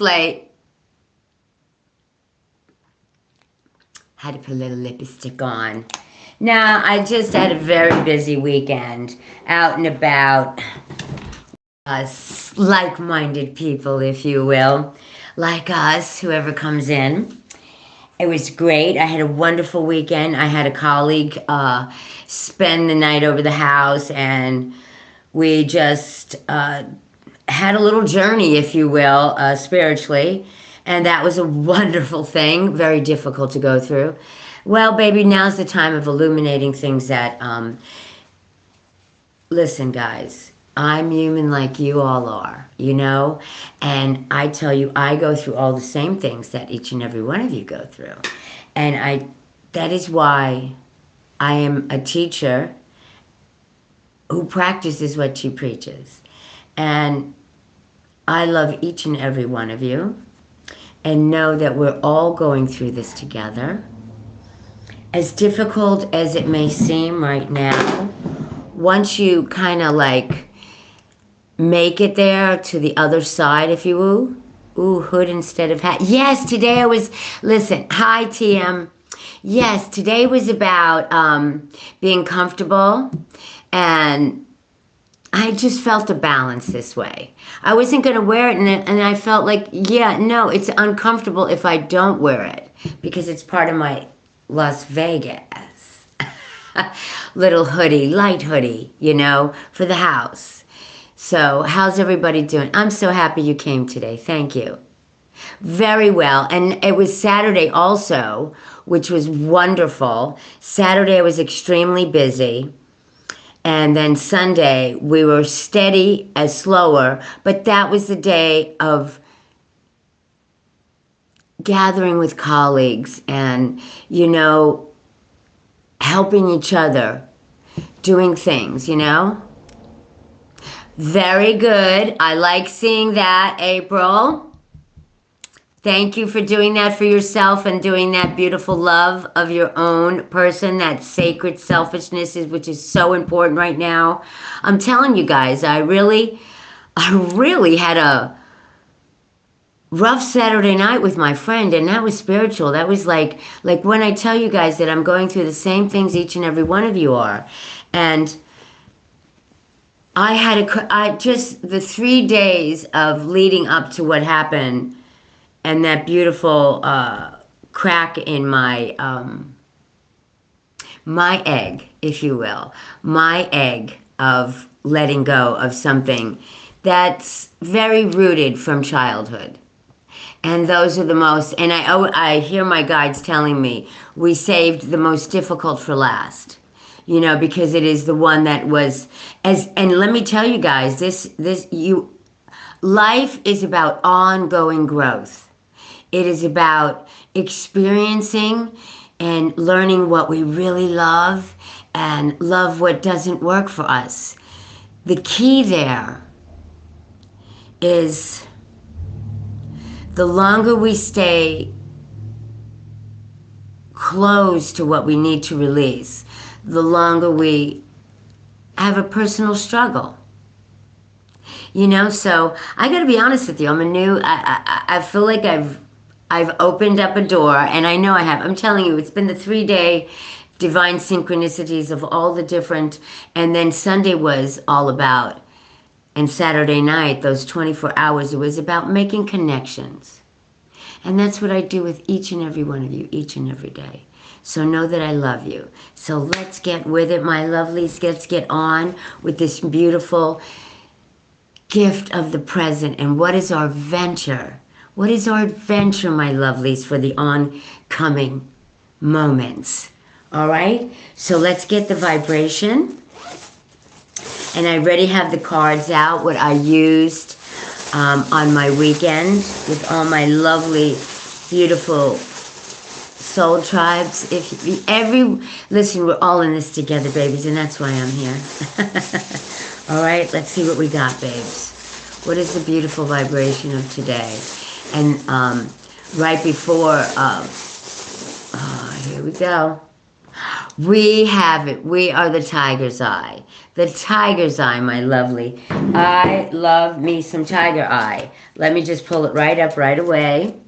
Late. Had to put a little lipstick on. Now, I just had a very busy weekend out and about. Us like minded people, if you will, like us, whoever comes in. It was great. I had a wonderful weekend. I had a colleague spend the night over the house, and we just had a little journey, if you will, spiritually. And that was a wonderful thing, very difficult to go through. Well, baby, now's the time of illuminating things that, listen, guys, I'm human like you all are, you know? And I tell you, I go through all the same things that each and every one of you go through. And that is why I am a teacher who practices what she preaches. And I love each and every one of you, and know that we're all going through this together. As difficult as it may seem right now, once you kind of like make it there to the other side, if you will, ooh, hood instead of hat. Yes, today I was, listen, hi TM. Yes, today was about being comfortable, and I just felt a balance this way. I wasn't going to wear it, and I felt like, yeah, no, it's uncomfortable if I don't wear it, because it's part of my Las Vegas little hoodie, light hoodie, you know, for the house. So how's everybody doing? I'm so happy you came today. Thank you. Very well. And it was Saturday also, which was wonderful. Saturday I was extremely busy. And then Sunday, we were steady as slower, but that was the day of gathering with colleagues and, you know, helping each other, doing things, you know? Very good. I like seeing that, April. Thank you for doing that for yourself and doing that beautiful love of your own person, that sacred selfishness, which is so important right now. I'm telling you guys, I really had a rough Saturday night with my friend, and that was spiritual. That was like when I tell you guys that I'm going through the same things each and every one of you are. And I just, the 3 days of leading up to what happened, and that beautiful crack in my my egg, if you will, my egg of letting go of something that's very rooted from childhood. And those are the most, and I hear my guides telling me, we saved the most difficult for last, you know, because it is the one that was, and let me tell you guys, life is about ongoing growth. It is about experiencing and learning what we really love and love what doesn't work for us. The key there is the longer we stay close to what we need to release, the longer we have a personal struggle. You know, so I got to be honest with you. I feel like I've opened up a door, and I know I have. I'm telling you, it's been the 3-day divine synchronicities of all the different, and then Sunday was all about, and Saturday night, those 24 hours, it was about making connections. And that's what I do with each and every one of you, each and every day. So know that I love you. So let's get with it, my lovelies. Let's get on with this beautiful gift of the present. And what is our venture? What is our adventure, my lovelies, for the oncoming moments? All right? So let's get the vibration. And I already have the cards out, what I used on my weekend with all my lovely, beautiful soul tribes. Listen, we're all in this together, babies, and that's why I'm here. All right? Let's see what we got, babes. What is the beautiful vibration of today? And right before, here we go. We have it. We are the tiger's eye. The tiger's eye, my lovely. I love me some tiger eye. Let me just pull it right up right away.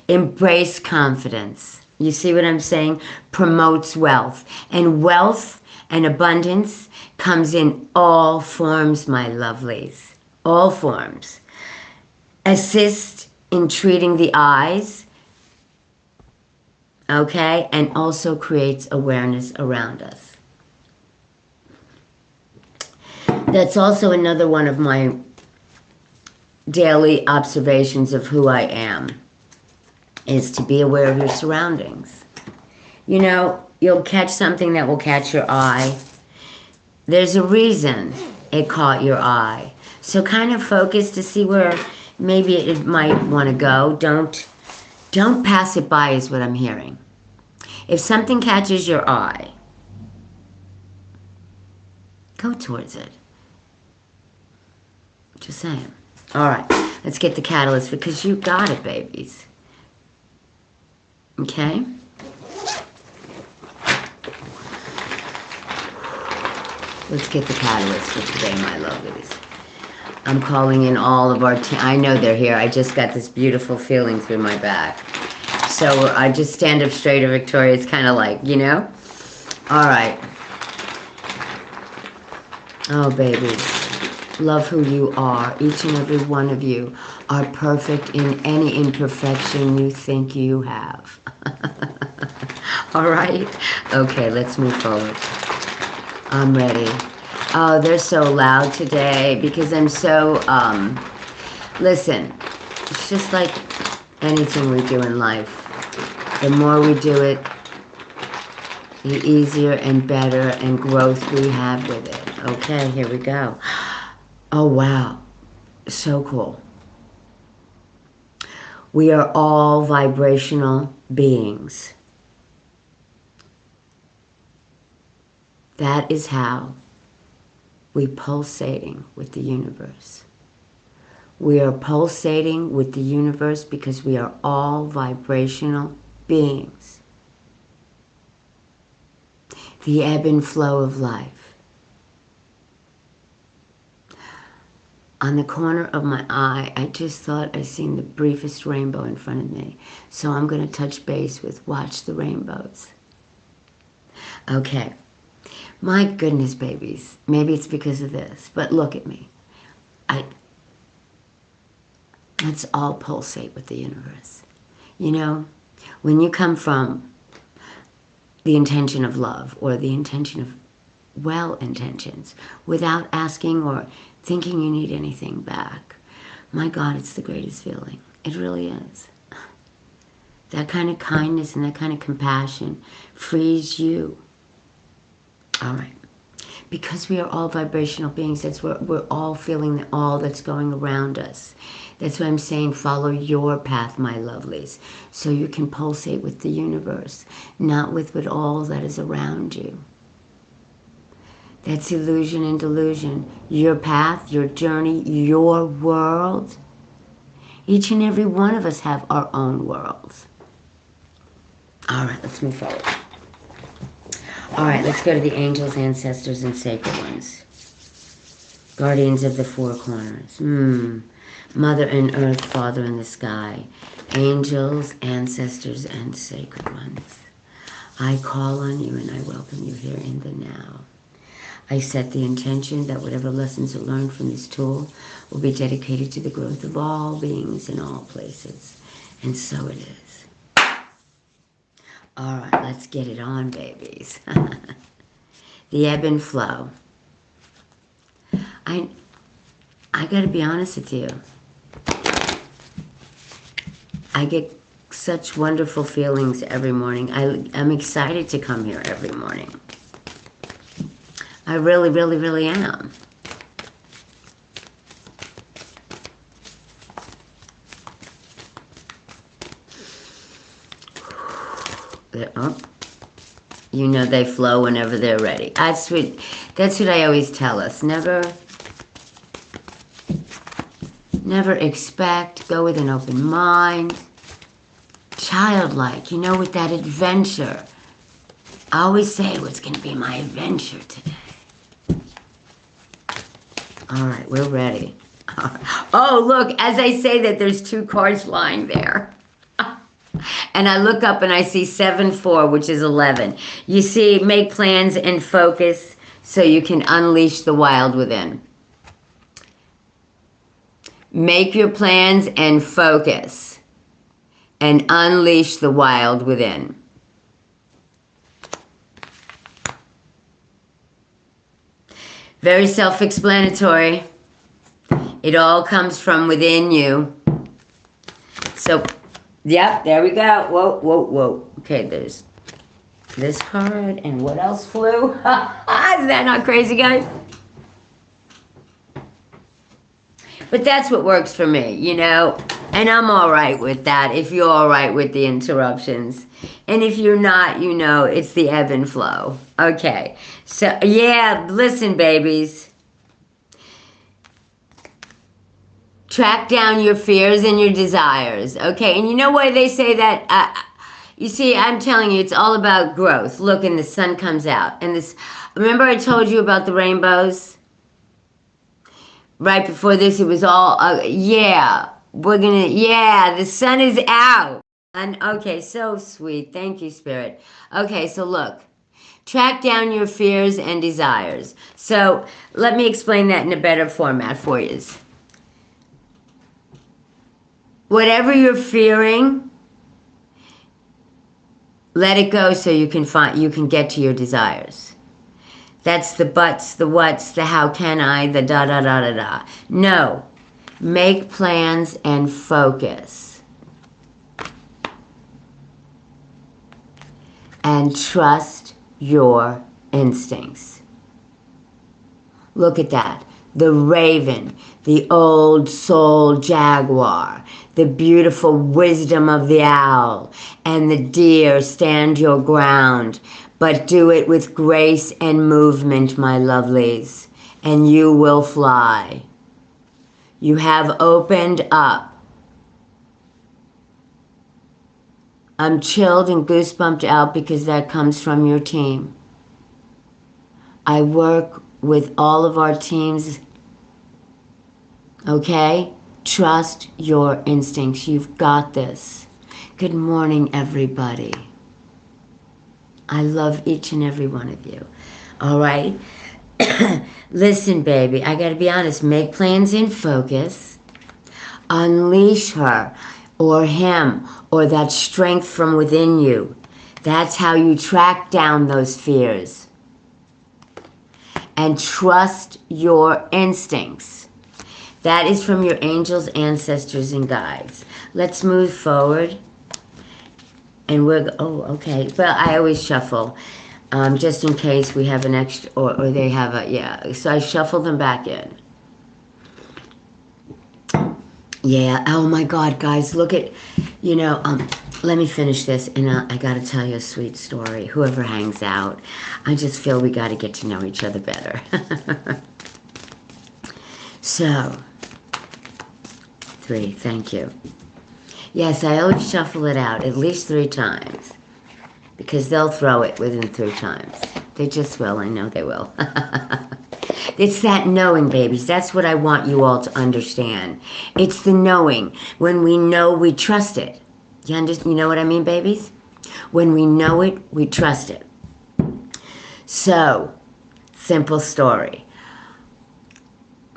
Embrace confidence. You see what I'm saying? Promotes wealth. And wealth and abundance comes in all forms, my lovelies. All forms. Assist in treating the eyes, okay, and also creates awareness around us. That's also another one of my daily observations of who I am, is to be aware of your surroundings. You know, you'll catch something that will catch your eye. There's a reason it caught your eye. So kind of focus to see where maybe it might want to go. Don't pass it by is what I'm hearing. If something catches your eye, go towards it. Just saying. All right, let's get the catalyst because you got it, babies. Okay? Let's get the catalyst for today, my lovelies. I'm calling in all of our I know they're here. I just got this beautiful feeling through my back. So I just stand up straight or Victoria. It's kind of like, you know? All right. Oh, babies. Love who you are. Each and every one of you are perfect in any imperfection you think you have. All right? Okay, let's move forward. I'm ready. Oh, they're so loud today because I'm so, listen, it's just like anything we do in life. The more we do it, the easier and better and growth we have with it. Okay, here we go. Oh, wow. So cool. We are all vibrational beings. That is how we pulsating with the universe. We are pulsating with the universe because we are all vibrational beings. The ebb and flow of life. On the corner of my eye, I just thought I seen the briefest rainbow in front of me. So I'm going to touch base with watch the rainbows. Okay. My goodness, babies. Maybe it's because of this, but look at me. Let's all pulsate with the universe. You know, when you come from the intention of love or the intention of well intentions without asking or thinking you need anything back, my God, it's the greatest feeling. It really is. That kind of kindness and that kind of compassion frees you. All right. Because we are all vibrational beings, that's where we're all feeling all that's going around us. That's why I'm saying follow your path, my lovelies, so you can pulsate with the universe, not with all that is around you. That's illusion and delusion. Your path, your journey, your world. Each and every one of us have our own worlds. All right, let's move forward. All right, let's go to the angels, ancestors, and sacred ones. Guardians of the four corners. Mother in earth, Father in the sky. Angels, ancestors, and sacred ones. I call on you and I welcome you here in the now. I set the intention that whatever lessons are learned from this tool will be dedicated to the growth of all beings in all places. And so it is. All right, let's get it on, babies. The ebb and flow. I got to be honest with you. I get such wonderful feelings every morning. I'm excited to come here every morning. I really, really, really am. Oh, you know they flow whenever they're ready. That's what I always tell us. Never expect. Go with an open mind. Childlike, you know, with that adventure. I always say what's going to be my adventure today. All right, we're ready. Oh, look, as I say that, there's 2 cards lying there. And I look up and I see 7-4, which is 11. You see, make plans and focus so you can unleash the wild within. Make your plans and focus and unleash the wild within. Very self-explanatory. It all comes from within you. So, yep, there we go. Whoa, whoa, whoa. Okay, there's this card, and what else flew? Is that not crazy, guys? But that's what works for me, you know? And I'm all right with that if you're all right with the interruptions. And if you're not, you know, it's the ebb and flow. Okay. So, yeah, listen, babies. Track down your fears and your desires, okay? And you know why they say that? You see, I'm telling you, it's all about growth. Look, and the sun comes out. And this, remember I told you about the rainbows? Right before this, it was all, yeah, the sun is out. And okay, so sweet. Thank you, Spirit. Okay, so look. Track down your fears and desires. So let me explain that in a better format for you. Whatever you're fearing, let it go so you can get to your desires. That's the buts, the whats, the how can I, the da da da da da. No. Make plans and focus. And trust your instincts. Look at that. The raven, the old soul jaguar, the beautiful wisdom of the owl, and the deer stand your ground, but do it with grace and movement, my lovelies, and you will fly. You have opened up. I'm chilled and goosebumped out because that comes from your team. I work with all of our teams, okay? Trust your instincts. You've got this. Good morning, everybody. I love each and every one of you. All right? Listen, baby, I got to be honest. Make plans and focus. Unleash her or him or that strength from within you. That's how you track down those fears. And trust your instincts. That is from your angels, ancestors, and guides. Let's move forward. And we're, oh, okay. Well, I always shuffle, just in case we have an extra, or they have a, yeah. So I shuffle them back in. Yeah, oh my God, guys, look at, you know, let me finish this, and I got to tell you a sweet story. Whoever hangs out, I just feel we got to get to know each other better. So, 3, thank you. Yes, I always shuffle it out at least 3 times, because they'll throw it within 3 times. They just will, I know they will. It's that knowing, babies. That's what I want you all to understand. It's the knowing. When we know, we trust it. You know what I mean, babies? When we know it, we trust it. So, simple story.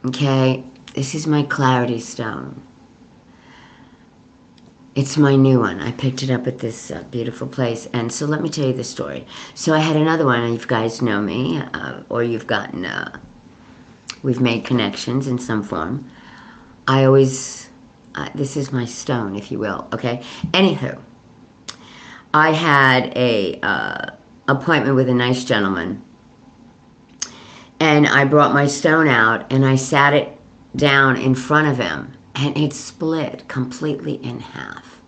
Okay, this is my clarity stone. It's my new one. I picked it up at this beautiful place. And so let me tell you the story. So I had another one, and you guys know me, or you've gotten, we've made connections in some form. I always, this is my stone, if you will, okay? Anywho, I had a appointment with a nice gentleman, and I brought my stone out, and I sat it down in front of him, and it split completely in half.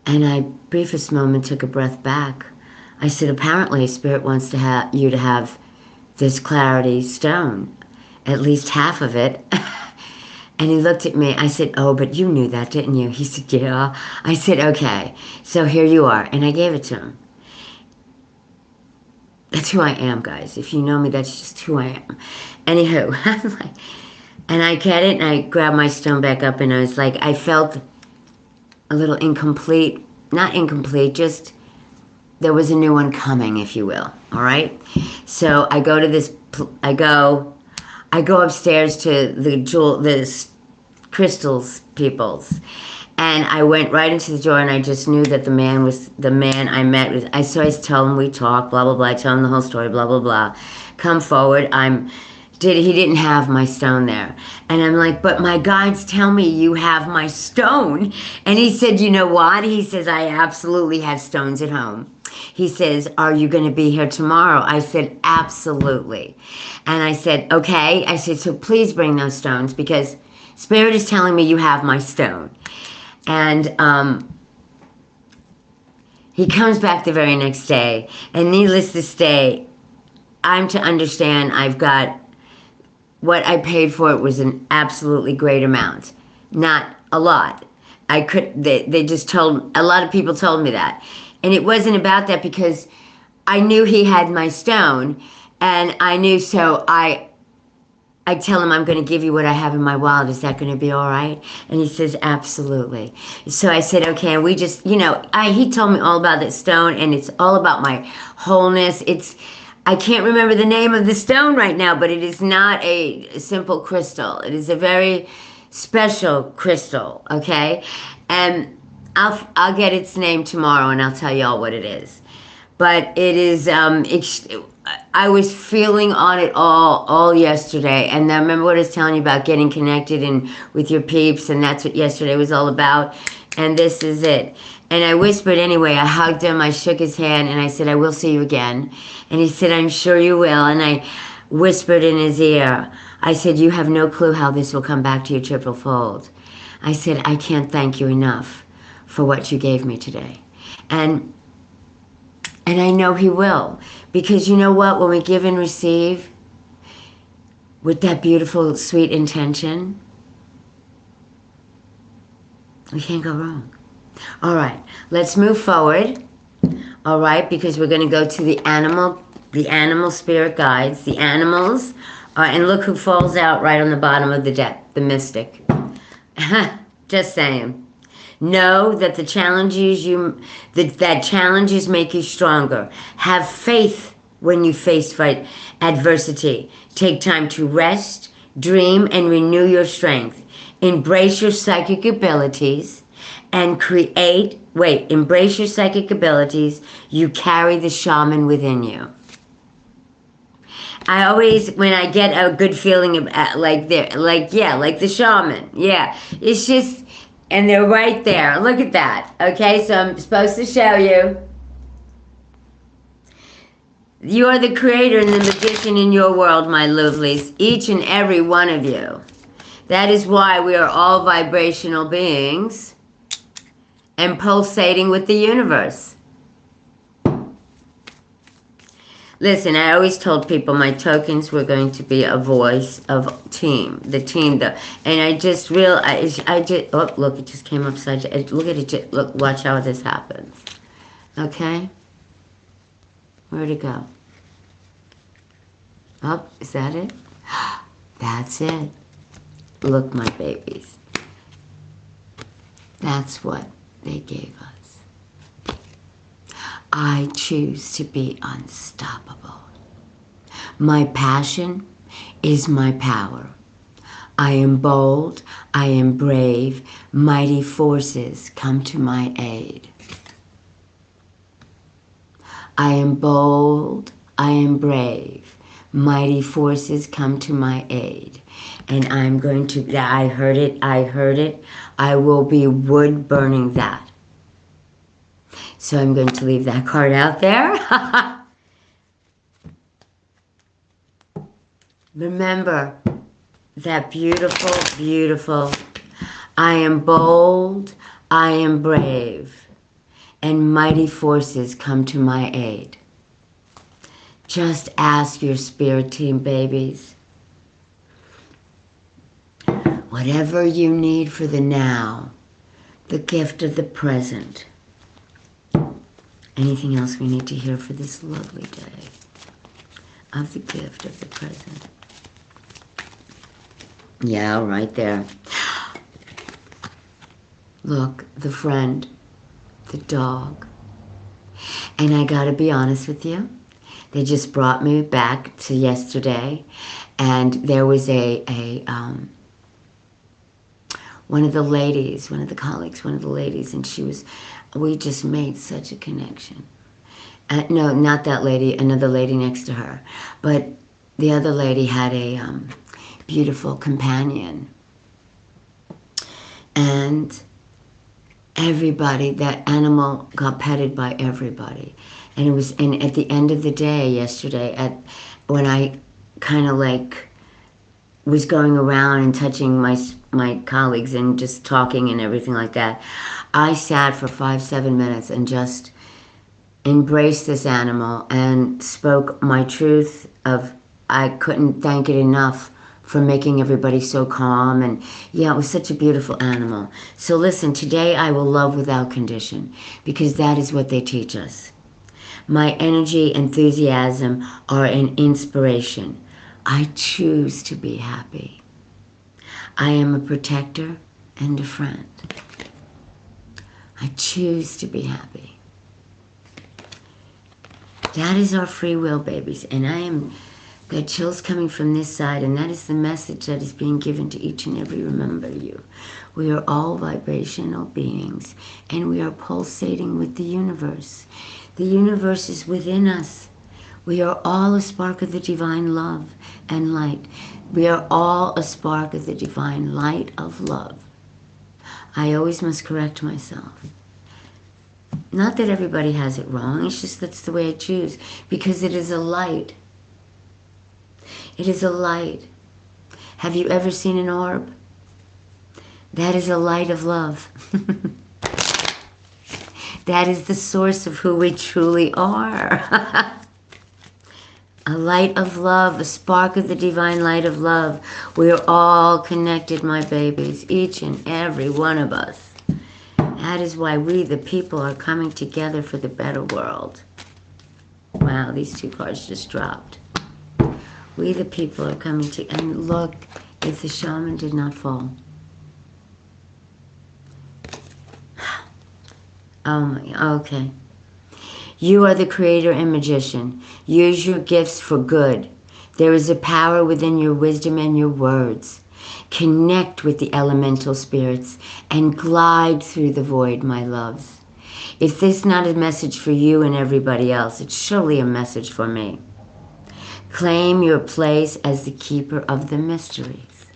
And I, briefest moment, took a breath back. I said, apparently Spirit wants to you to have this clarity stone, at least half of it. And he looked at me. I said, oh, but you knew that, didn't you? He said, yeah. I said, okay, so here you are. And I gave it to him. That's who I am, guys. If you know me, that's just who I am. Anywho, I'm like, and I get it, and I grabbed my stone back up, and I was like, I felt a little incomplete. Not incomplete, just there was a new one coming, if you will. All right? So I go to this, I go upstairs to the crystals people's, and I went right into the door, and I just knew that the man I met was. I tell him, we talk, blah blah blah. I tell him the whole story, blah blah blah. Come forward. He didn't have my stone there, and I'm like, but my guides tell me you have my stone, and he said, you know what? He says, I absolutely have stones at home. He says, are you going to be here tomorrow? I said, absolutely. And I said, okay. I said, so please bring those stones, because Spirit is telling me you have my stone. And he comes back the very next day. And needless to say, I'm to understand I've got what I paid for. It was an absolutely great amount. Not a lot. They just told, a lot of people told me that. And it wasn't about that, because I knew he had my stone. And I knew, so I tell him, I'm going to give you what I have in my wallet. Is that going to be all right? And he says, absolutely. So I said, okay. And we just, he told me all about that stone, and it's all about my wholeness. I can't remember the name of the stone right now, but it is not a simple crystal. It is a very special crystal, okay? And I'll get its name tomorrow, and I'll tell y'all what it is. But it is, I was feeling on it all yesterday. And I remember what I was telling you about getting connected and with your peeps, and that's what yesterday was all about. And this is it. And I whispered anyway. I hugged him. I shook his hand, and I said, I will see you again. And he said, I'm sure you will. And I whispered in his ear. I said, you have no clue how this will come back to you triple-fold. I said, I can't thank you enough for what you gave me today. And I know he will. Because you know what? When we give and receive with that beautiful, sweet intention, we can't go wrong. All right, let's move forward. All right, because we're going to go to the animal spirit guides, the animals. And look who falls out right on the bottom of the deck, the mystic. Just saying. Know that the challenges that challenges make you stronger. Have faith when you face adversity. Take time to rest, dream, and renew your strength. Embrace your psychic abilities and embrace your psychic abilities. You carry the shaman within you. I always, when I get a good feeling like the shaman, yeah, it's just, and they're right there. Look at that. Okay, so I'm supposed to show you. You are the creator and the magician in your world, my lovelies. Each and every one of you. That is why we are all vibrational beings and pulsating with the universe. Listen, I always told people my tokens were going to be a voice of team, and I just realized, oh, look, it just came upside down. Look at it, look, watch how this happens. Okay? Where'd it go? Oh, is that it? That's it. Look, my babies. That's what they gave us. I choose to be unstoppable. My passion is my power. I am bold. I am brave. Mighty forces come to my aid. I am bold. I am brave. Mighty forces come to my aid. And I'm going to, I heard it. I will be wood burning that. So I'm going to leave that card out there. Remember that beautiful, beautiful, I am bold, I am brave, and mighty forces come to my aid. Just ask your spirit team, babies. Whatever you need for the now, the gift of the present. Anything else we need to hear for this lovely day of the gift of the present? Yeah, right there. Look, the friend, the dog. And I gotta be honest with you, they just brought me back to yesterday, and there was one of the ladies, one of the colleagues, one of the ladies, and we just made such a connection. No, not that lady, another lady next to her. But the other lady had a beautiful companion. And everybody, that animal got petted by everybody. And at the end of the day yesterday, when I kind of like was going around and touching my colleagues and just talking and everything like that, I sat for 5-7 minutes and just embraced this animal and spoke my truth of, I couldn't thank it enough for making everybody so calm. And yeah, it was such a beautiful animal. So listen, today I will love without condition, because that is what they teach us. My energy, enthusiasm are an inspiration. I choose to be happy. I am a protector and a friend. I choose to be happy. That is our free will, babies. And I am got chills coming from this side, and that is the message that is being given to each and every remember you. We are all vibrational beings, and we are pulsating with the universe. The universe is within us. We are all a spark of the divine love and light. We are all a spark of the divine light of love. I always must correct myself. Not that everybody has it wrong, it's just that's the way I choose, because it is a light. It is a light. Have you ever seen an orb? That is a light of love. That is the source of who we truly are. A light of love, a spark of the divine light of love. We are all connected, my babies, each and every one of us. That is why we, the people, are coming together for the better world. Wow, these two cards just dropped. We, the people, are coming to... And look, if the shaman did not fall. Oh my... Okay. You are the creator and magician. Use your gifts for good. There is a power within your wisdom and your words. Connect with the elemental spirits and glide through the void, my loves. If this is not a message for you and everybody else, it's surely a message for me. Claim your place as the keeper of the mysteries.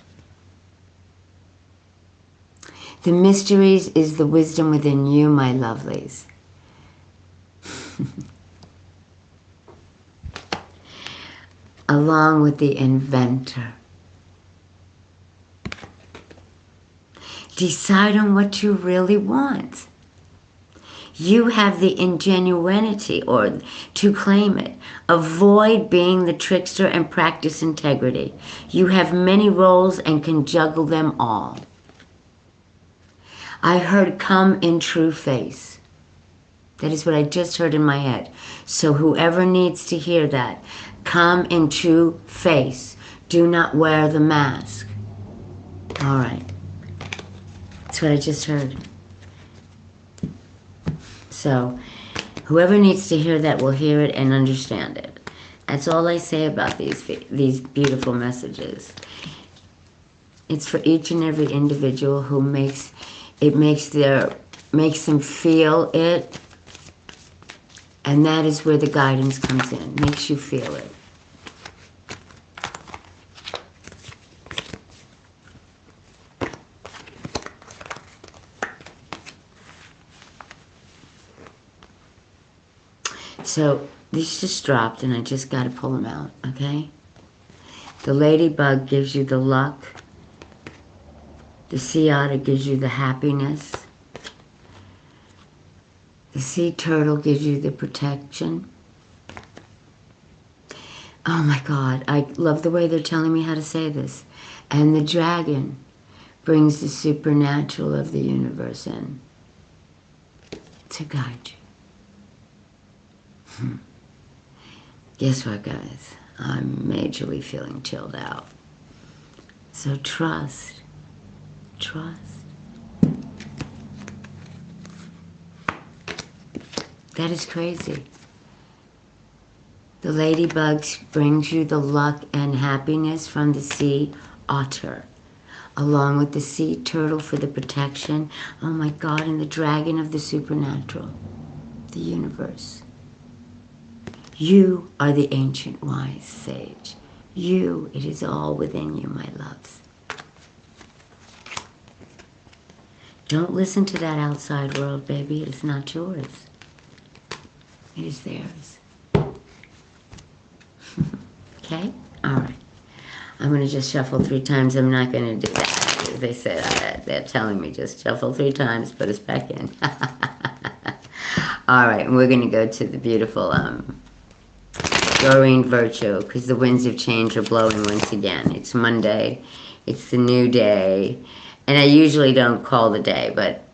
The mysteries is the wisdom within you, my lovelies. Along with the inventor. Decide on what you really want. You have the ingenuity or to claim it. Avoid being the trickster and practice integrity. You have many roles and can juggle them all. I heard come in true face. That is what I just heard in my head. So whoever needs to hear that, come in true face. Do not wear the mask. All right. That's what I just heard. So whoever needs to hear that will hear it and understand it. That's all I say about these beautiful messages. It's for each and every individual who makes them feel it. And that is where the guidance comes in. Makes you feel it. So these just dropped and I just got to pull them out, okay? The ladybug gives you the luck. The sea otter gives you the happiness. The sea turtle gives you the protection. Oh my God, I love the way they're telling me how to say this. And the dragon brings the supernatural of the universe in to guide you. Guess what, guys? I'm majorly feeling chilled out. So trust. Trust. That is crazy. The ladybugs brings you the luck and happiness from the sea otter, along with the sea turtle for the protection. Oh my God, and the dragon of the supernatural, the universe. You are the ancient wise sage. You, it is all within you, my loves. Don't listen to that outside world, baby. It is not yours. It is theirs. Okay? All right. I'm going to just shuffle 3 times. I'm not going to do that. They said they're telling me just shuffle 3 times, put us back in. All right, and we're going to go to the beautiful Doreen Virtue, because the winds of change are blowing once again. It's Monday. It's the new day. And I usually don't call the day, but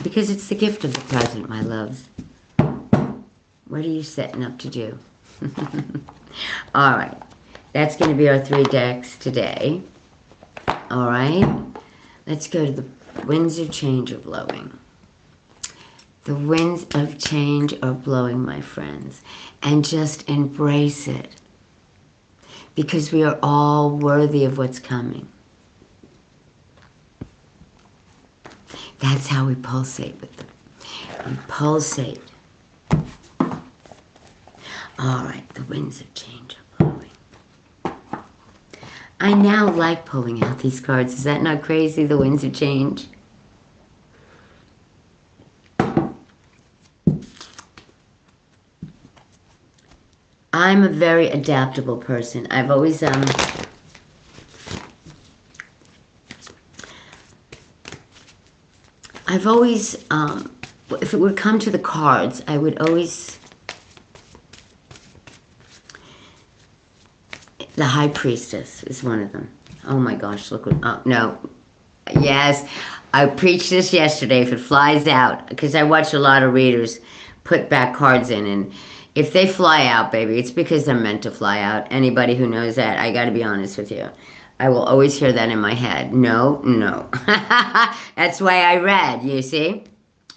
because it's the gift of the present, my loves. What are you setting up to do? All right. That's going to be our 3 decks today. All right. Let's go to the winds of change are blowing. The winds of change are blowing, my friends. And just embrace it. Because we are all worthy of what's coming. That's how we pulsate with them. We pulsate. All right, the winds of change are blowing. I now like pulling out these cards. Is that not crazy, the winds of change? I'm a very adaptable person. I've always, if it would come to the cards, I would always, the High Priestess is one of them. Oh my gosh, look what, oh, no. Yes, I preached this yesterday, if it flies out, because I watch a lot of readers put back cards in, and if they fly out, baby, it's because they're meant to fly out. Anybody who knows that, I got to be honest with you. I will always hear that in my head. No, no. That's why I read, you see?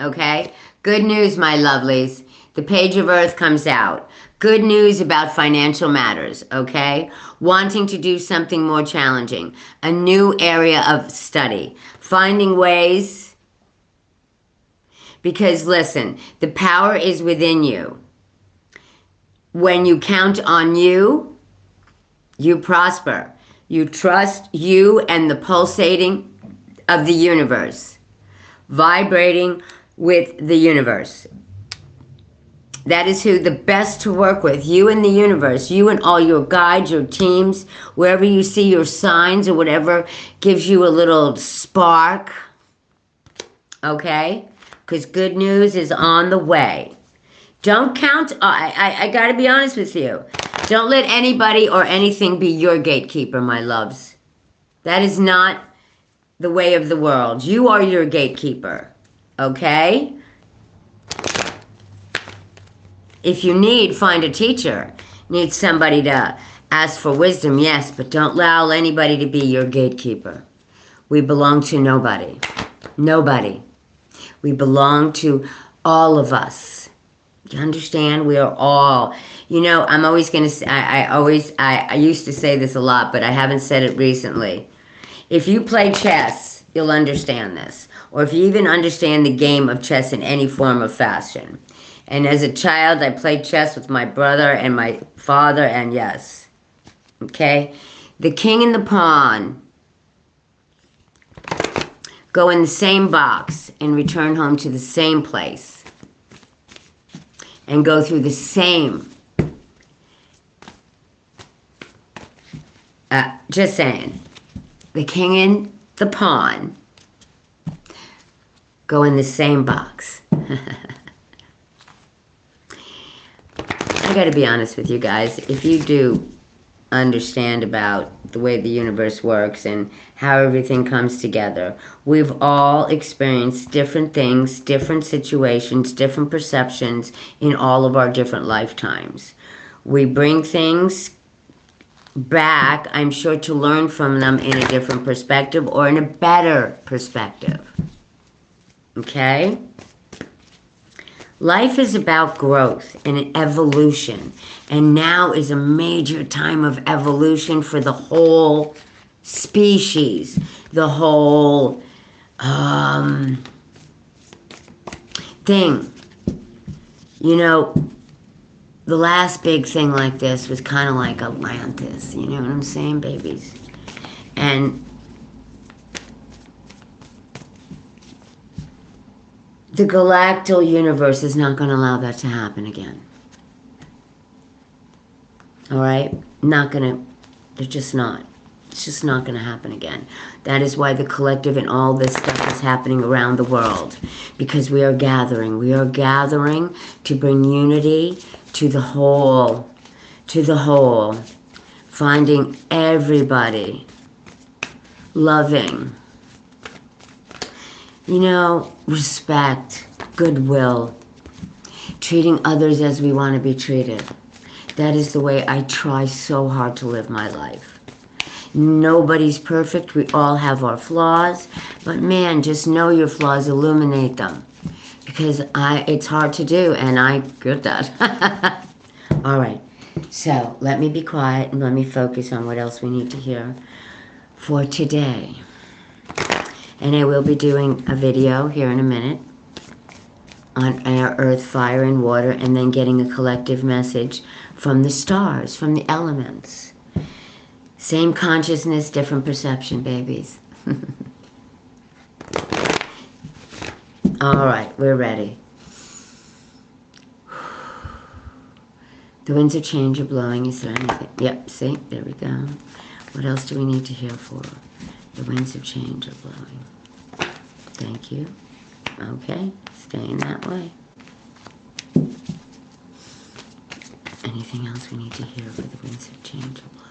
Okay? Good news, my lovelies. The Page of Earth comes out. Good news about financial matters, okay? Wanting to do something more challenging. A new area of study. Finding ways. Because, listen, the power is within you. When you count on you, you prosper. You trust you and the pulsating of the universe. Vibrating with the universe. That is who the best to work with. You and the universe. You and all your guides, your teams. Wherever you see your signs or whatever gives you a little spark. Okay? Because good news is on the way. Don't count, I got to be honest with you. Don't let anybody or anything be your gatekeeper, my loves. That is not the way of the world. You are your gatekeeper, okay? If you need, find a teacher. Need somebody to ask for wisdom, yes, but don't allow anybody to be your gatekeeper. We belong to nobody. Nobody. We belong to all of us. You understand? We are all, you know, I'm always going to say, I used to say this a lot, but I haven't said it recently. If you play chess, you'll understand this. Or if you even understand the game of chess in any form of fashion. And as a child, I played chess with my brother and my father, and yes. Okay? The king and the pawn go in the same box and return home to the same place. And go through the same. Just saying. The king and the pawn go in the same box. I got to be honest with you guys. If you do understand about the way the universe works and how everything comes together. We've all experienced different things, different situations, different perceptions in all of our different lifetimes. We bring things back, I'm sure, to learn from them in a different perspective or in a better perspective. Okay? Life is about growth and evolution, and now is a major time of evolution for the whole species, the whole thing. You know, the last big thing like this was kind of like Atlantis, you know what I'm saying, babies? And the galactal universe is not going to allow that to happen again. All right? Not going to, they're just not. It's just not going to happen again. That is why the collective and all this stuff is happening around the world. Because we are gathering. We are gathering to bring unity to the whole. To the whole. Finding everybody loving. You know, respect, goodwill, treating others as we want to be treated. That is the way I try so hard to live my life. Nobody's perfect. We all have our flaws. But man, just know your flaws, illuminate them. Because it's hard to do, and I get that. All right. So let me be quiet and let me focus on what else we need to hear for today. And I will be doing a video here in a minute on air, earth, fire, and water, and then getting a collective message from the stars, from the elements. Same consciousness, different perception, babies. All right, we're ready. The winds of change are blowing. Is there anything? Yep, see, there we go. What else do we need to hear for? The winds of change are blowing. Thank you. Okay, staying that way. Anything else we need to hear for the winds of change are blowing?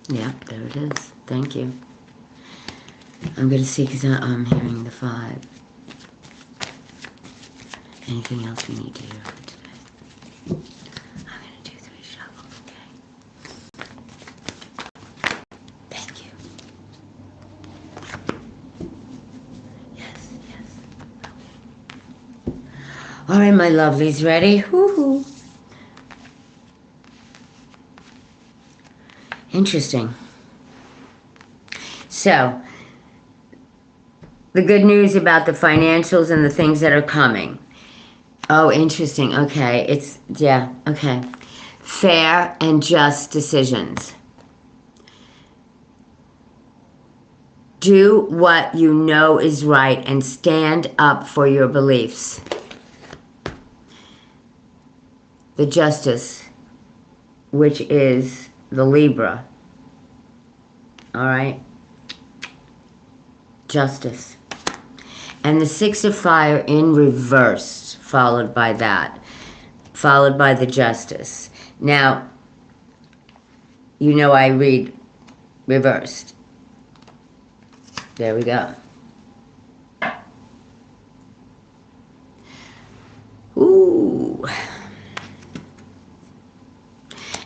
Yeah, there it is. Thank you. I'm going to see because I'm hearing the 5. Anything else we need to hear for today? I'm going to do 3 shuffles, okay? Thank you. Yes. Okay. All right, my lovelies, ready? Woohoo! Interesting. So, the good news about the financials and the things that are coming. Oh, interesting. Okay. Okay. Fair and just decisions. Do what you know is right and stand up for your beliefs. The Justice, which is the Libra. All right? Justice. And the 6 of Fire in reverse, followed by that. Followed by the Justice. Now, you know I read reversed. There we go. Ooh.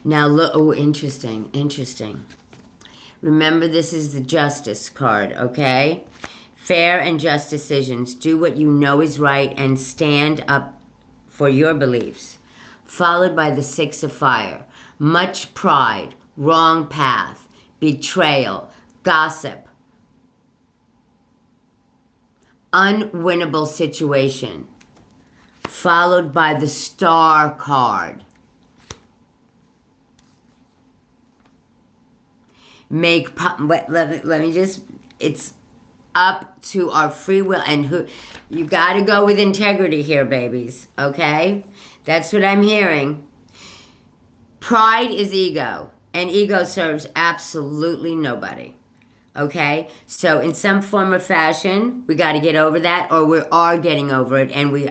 Now look, oh, interesting. Remember, this is the Justice card, okay? Fair and just decisions. Do what you know is right and stand up for your beliefs. Followed by the 6 of Fire. Much pride, wrong path, betrayal, gossip, unwinnable situation. Followed by the Star card. Let me just, it's up to our free will, and you got to go with integrity here, babies, okay? That's what I'm hearing. Pride is ego, and ego serves absolutely nobody, okay? So in some form or fashion, we got to get over that, or we are getting over it, and we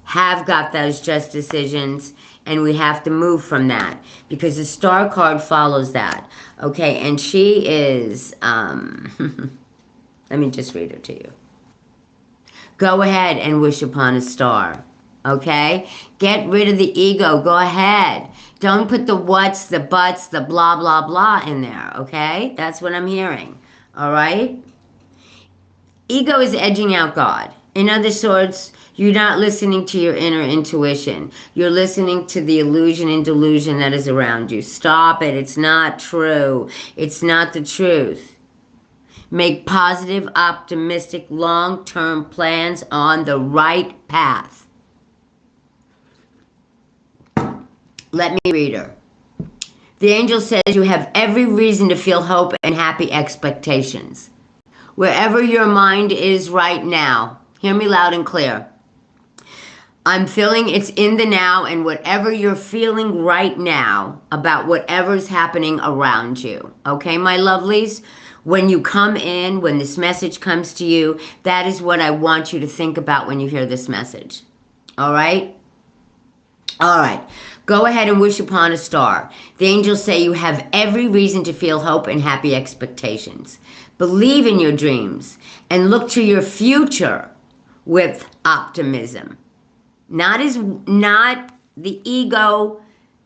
have got those just decisions And we have to move from that because the Star card follows that. Okay, and she is, let me just read it to you. Go ahead and wish upon a star. Okay? Get rid of the ego. Go ahead. Don't put the whats, the buts, the blah, blah, blah in there. Okay? That's what I'm hearing. All right? Ego is edging out God. In other words, you're not listening to your inner intuition. You're listening to the illusion and delusion that is around you. Stop it. It's not true. It's not the truth. Make positive, optimistic, long-term plans on the right path. Let me read her. The angel says you have every reason to feel hope and happy expectations. Wherever your mind is right now, hear me loud and clear. I'm feeling it's in the now, and whatever you're feeling right now about whatever's happening around you. Okay, my lovelies? When you come in, when this message comes to you, that is what I want you to think about when you hear this message. All right? All right. Go ahead and wish upon a star. The angels say you have every reason to feel hope and happy expectations. Believe in your dreams and look to your future with optimism. Not the ego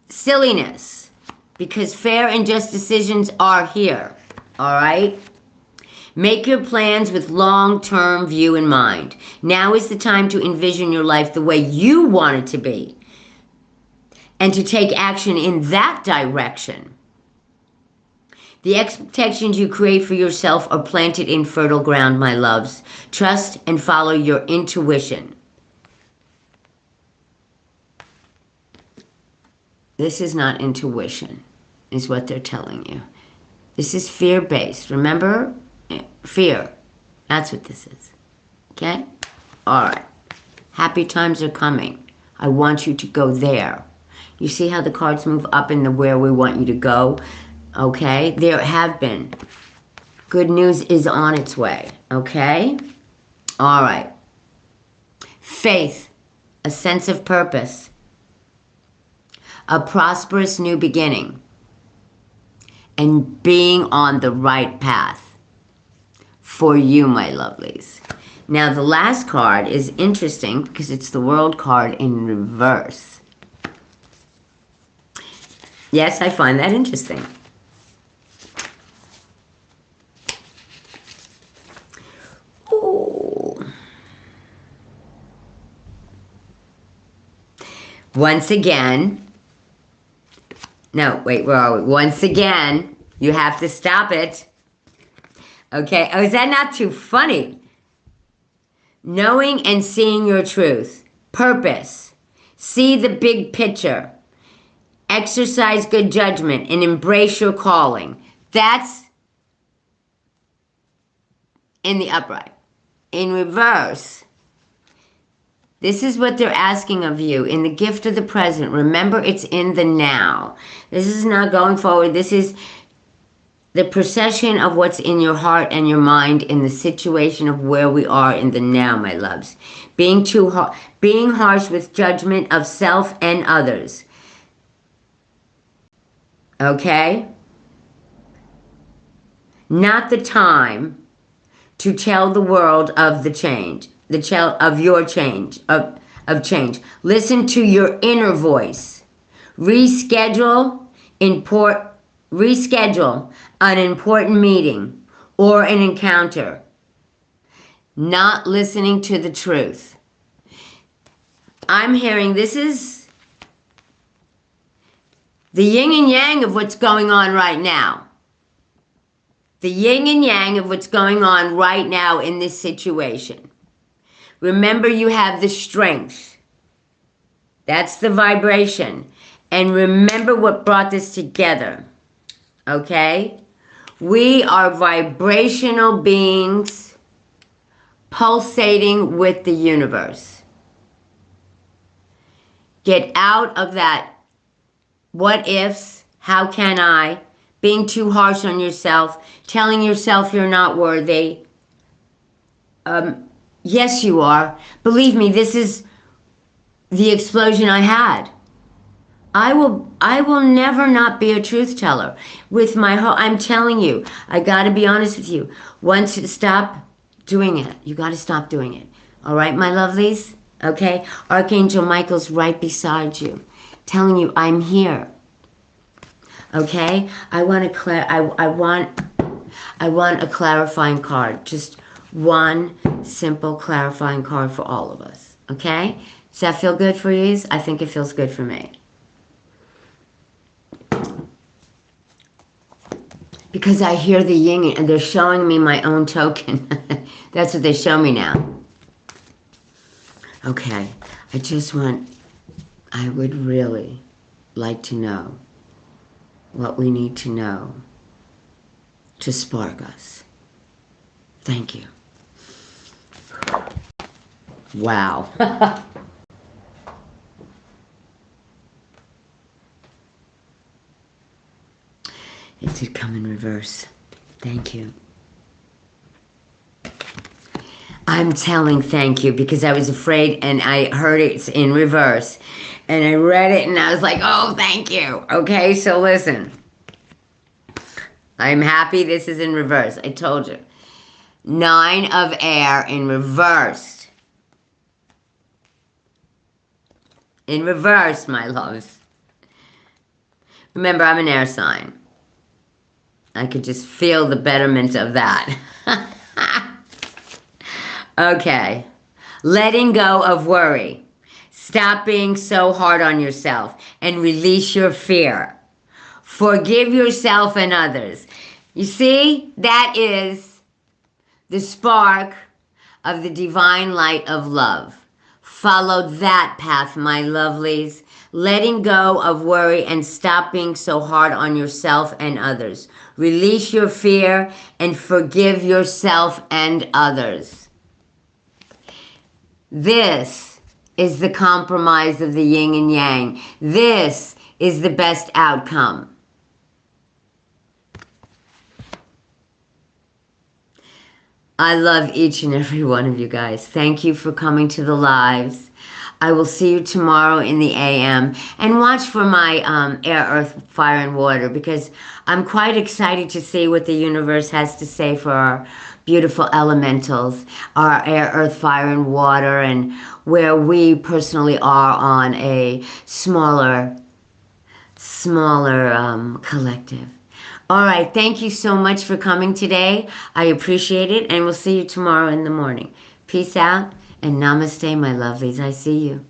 silliness, because fair and just decisions are here. All right? Make your plans with long-term view in mind. Now is the time to envision your life the way you want it to be and to take action in that direction. The expectations you create for yourself are planted in fertile ground, my loves. Trust and follow your intuition. This is not intuition, is what they're telling you. This is fear-based. Remember? Fear. That's what this is. Okay? All right. Happy times are coming. I want you to go there. You see how the cards move up into where we want you to go? Okay? There have been. Good news is on its way. Okay? All right. Faith. A sense of purpose. A prosperous new beginning. And being on the right path for you, my lovelies. Now, the last card is interesting because it's the World card in reverse. Yes, I find that interesting. Ooh. Once again, no, wait, where are we? Once again, you have to stop it. Okay, oh, is that not too funny? Knowing and seeing your truth. Purpose. See the big picture. Exercise good judgment and embrace your calling. That's in the upright. In reverse, this is what they're asking of you in the gift of the present. Remember, it's in the now. This is not going forward. This is the procession of what's in your heart and your mind in the situation of where we are in the now, my loves. Being harsh with judgment of self and others. Okay? Not the time to tell the world of the change. Of your change, of change. Listen to your inner voice. Reschedule an important meeting or an encounter. Not listening to the truth. I'm hearing this is the yin and yang of what's going on right now. The yin and yang of what's going on right now in this situation. Remember, you have the strength. That's the vibration. And remember what brought this together. Okay? We are vibrational beings pulsating with the universe. Get out of that what ifs, how can I, being too harsh on yourself, telling yourself you're not worthy. Yes, you are. Believe me, this is the explosion I had. I will never not be a truth teller with my whole, I'm telling you, I got to be honest with you. Once you stop doing it, you got to stop doing it. All right, my lovelies? Okay? Archangel Michael's right beside you, telling you I'm here. Okay? I want a clarifying card. Just one simple clarifying card for all of us. Okay? Does that feel good for you? I think it feels good for me. Because I hear the yin and they're showing me my own token. That's what they show me now. Okay, I would really like to know what we need to know to spark us. Thank you. Wow. It did come in reverse. Thank you. I'm telling thank you because I was afraid and I heard it's in reverse. And I read it and I was like, oh, thank you. Okay, so listen. I'm happy this is in reverse. I told you. 9 of air in reverse. In reverse, my loves. Remember, I'm an air sign. I could just feel the betterment of that. Okay. Letting go of worry. Stop being so hard on yourself and release your fear. Forgive yourself and others. You see, that is the spark of the divine light of love. Follow that path, my lovelies. Letting go of worry and stop being so hard on yourself and others. Release your fear and forgive yourself and others. This is the compromise of the yin and yang. This is the best outcome. I love each and every one of you guys. Thank you for coming to the lives. I will see you tomorrow in the AM. And watch for my air, earth, fire, and water because I'm quite excited to see what the universe has to say for our beautiful elementals, our air, earth, fire, and water, and where we personally are on a smaller collective. All right, thank you so much for coming today. I appreciate it, and we'll see you tomorrow in the morning. Peace out, and namaste, my lovelies. I see you.